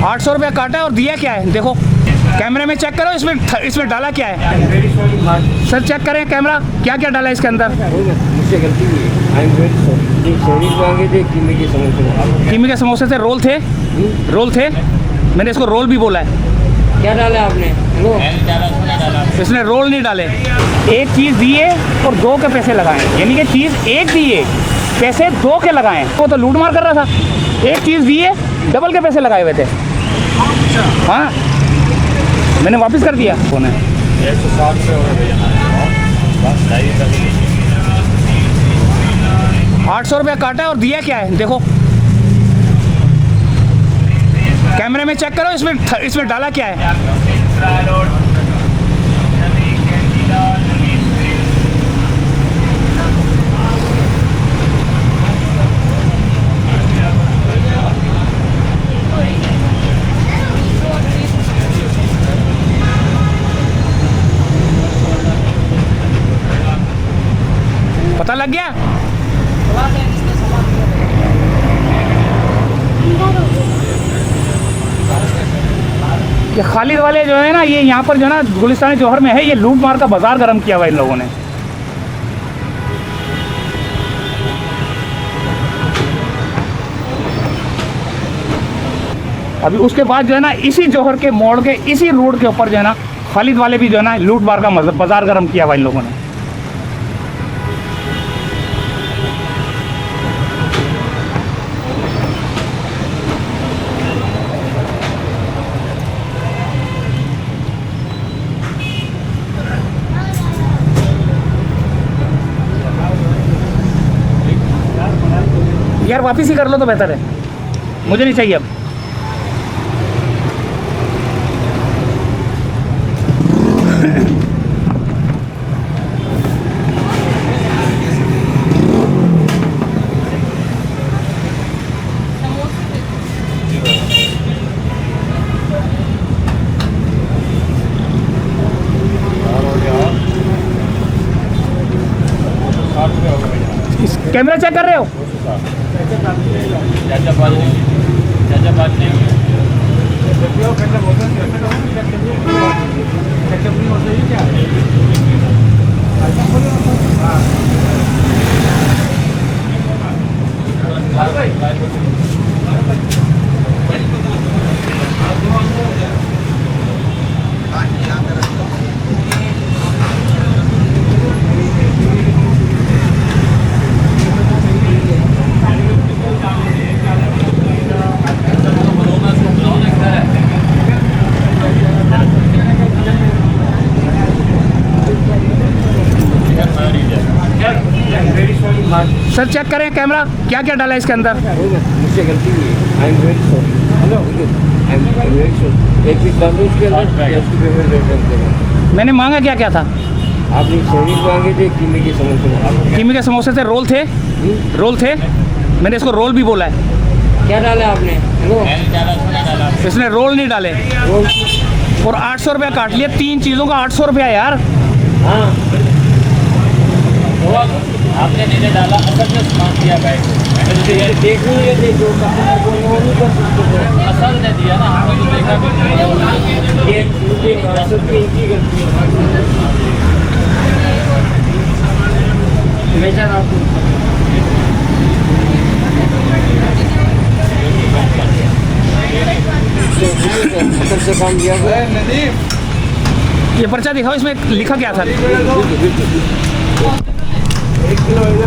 800 रुपया काटा है और दिया क्या है? देखो कैमरे में चेक करो, इसमें डाला क्या है? सर चेक करें कैमरा, क्या क्या डाला है इसके अंदर? मुझसे गलती हुई है। I am very sorry. Sorry मांगे थे, कीमे के समोसे। कीमे के समोसे थे, रोल थे? रोल थे, मैंने इसको रोल भी बोला है। क्या डाला आपने? इसने रोल नहीं डाले। एक चीज़ दिए और 2 के पैसे लगाए, यानी कि चीज़ एक दिए, पैसे 2 के लगाए। वो तो लूट मार कर रहा था, एक चीज़ दिए डबल के पैसे लगाए हुए थे। हाँ मैंने वापस कर दिया। कौन है? 800 रुपया काटा है और दिया क्या है? देखो कैमरे में चेक करो, इसमें डाला क्या है? पता लग गया? ये खालिद वाले जो है ना, ये यहाँ पर जो है ना गुलिस्तान जौहर में है, ये लूट मार का बाजार गर्म किया हुआ इन लोगों ने। अभी उसके बाद जो है ना इसी जौहर के मोड़ के इसी रोड के ऊपर जो है ना खालिद वाले भी जो है ना लूट मार का बाजार गर्म किया हुआ इन लोगों ने। यार वापिस ही कर लो तो बेहतर है, मुझे नहीं चाहिए अब। कैमरा चेक कर रहे हो? सर चेक करें कैमरा, क्या क्या डाला है इसके अंदर? मुझसे गलती हुई है। I am very sorry. I am very sorry. एक पीस डालो इसके अंदर। मैंने मांगा क्या क्या था? आपने सॉरी मांगे थे, कीमे के समोसे। कीमे के समोसे थे, रोल थे? रोल थे, मैंने इसको रोल भी बोला है। क्या डाला आपने? इसने रोल नहीं डाले और 800 रुपया काट लिया। 3 चीज़ों का 800 रुपया यार। हाँ आपने नीचे डाला, असल में सामान दिया बैग देखो, ये देखो असल ने दिया ना, हमने तो देखा भी से काम किया। ये पर्चा दिखाओ, इसमें लिखा क्या था?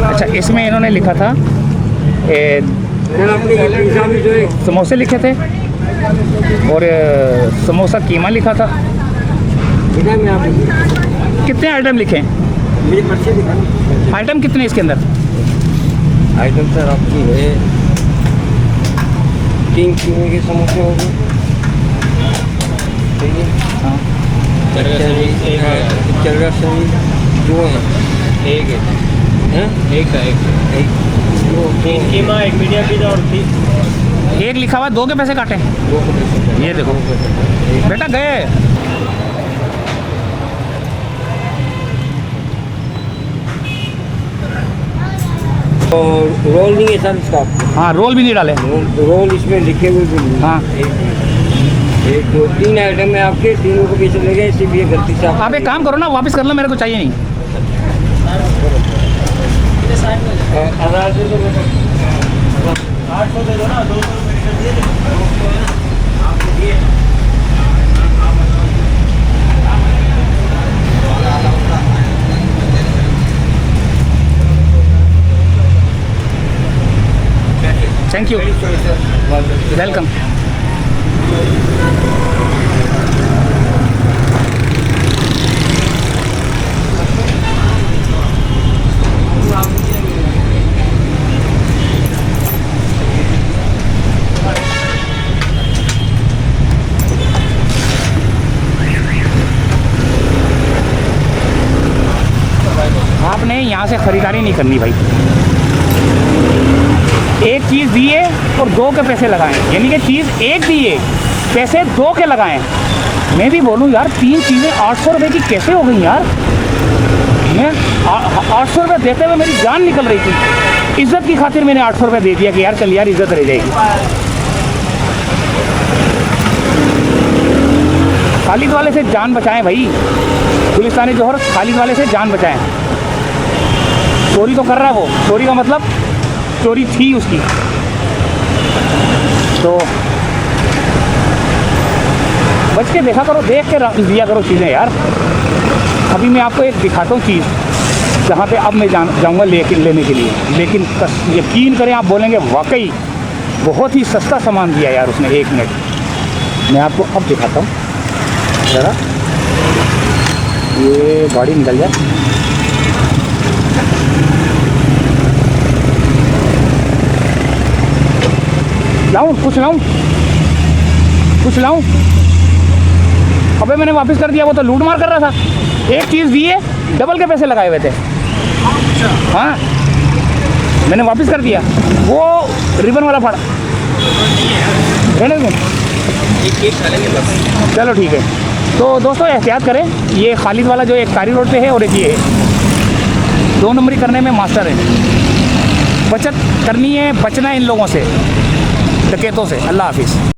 अच्छा, इसमें इन्होंने लिखा था समोसे लिखे थे और समोसा कीमा लिखा था। कितने आइटम लिखे हैं? आइटम कितने इसके अंदर? आइटम सर आपकी है 3 कीमे के समोसे हो गए, ठीक है। हाँ चरगा सही 2 हैं, एक है एक कीमा, एक मीडियम पिज़्ज़ा और एक लिखा हुआ 2 के पैसे काटे। ये देखो बेटा गए। और रोल नहीं है सर इसका? हाँ रोल भी नहीं डाले। रोल इसमें लिखे हुए भी नहीं। हाँ एक दो तीन आइटम है आपके, तीनों को पीछे लगे, सिर्फ ये गलती से आप एक काम करो ना, वापस कर लो, मेरे को चाहिए नहीं। आधार से तो 800 दे दो ना, 200 रुपये दे दो। Thank you, welcome. आपने यहाँ से ख़रीदारी नहीं करनी भाई। एक चीज़ दिए और दो के पैसे लगाएं, यानी कि चीज़ एक दिए, पैसे दो के लगाएं। मैं भी बोलूँ यार, तीन चीज़ें 800 रुपये की कैसे हो गई यार। मैं 800 रुपये देते हुए मेरी जान निकल रही थी, इज़्ज़त की खातिर मैंने 800 रुपये दे दिया कि यार चल यार इज़्ज़त रह जाएगी। खालिद वाले से जान बचाएं भाई, गुलिस्तानी जौहर खालिद वाले से जान बचाएं। चोरी तो कर रहा है वो, चोरी का मतलब चोरी थी उसकी, तो बच के देखा करो, देख के दिया करो चीज़ें यार। अभी मैं आपको एक दिखाता हूँ चीज़ जहाँ पे अब मैं जाऊँगा लेने के लिए, लेकिन यकीन करें आप बोलेंगे वाकई बहुत ही सस्ता सामान दिया यार उसने। 1 मिनट मैं आपको अब दिखाता हूँ ज़रा, ये गाड़ी निकल जाए। लाऊं कुछ लाऊं? अबे मैंने वापस कर दिया, वो तो लूट मार कर रहा था। एक चीज़ दिए, डबल के पैसे लगाए हुए थे। हाँ मैंने वापस कर दिया, वो रिबन वाला फाड़ा रहने दो। चलो ठीक है, तो दोस्तों एहतियात करें। ये खालिद वाला जो एक कारी रोड पे है और एक ये है, 2 नंबरी करने में मास्टर है। बचत करनी है, बचना है इन लोगों से, डकैतों से। अल्लाह हाफिज़।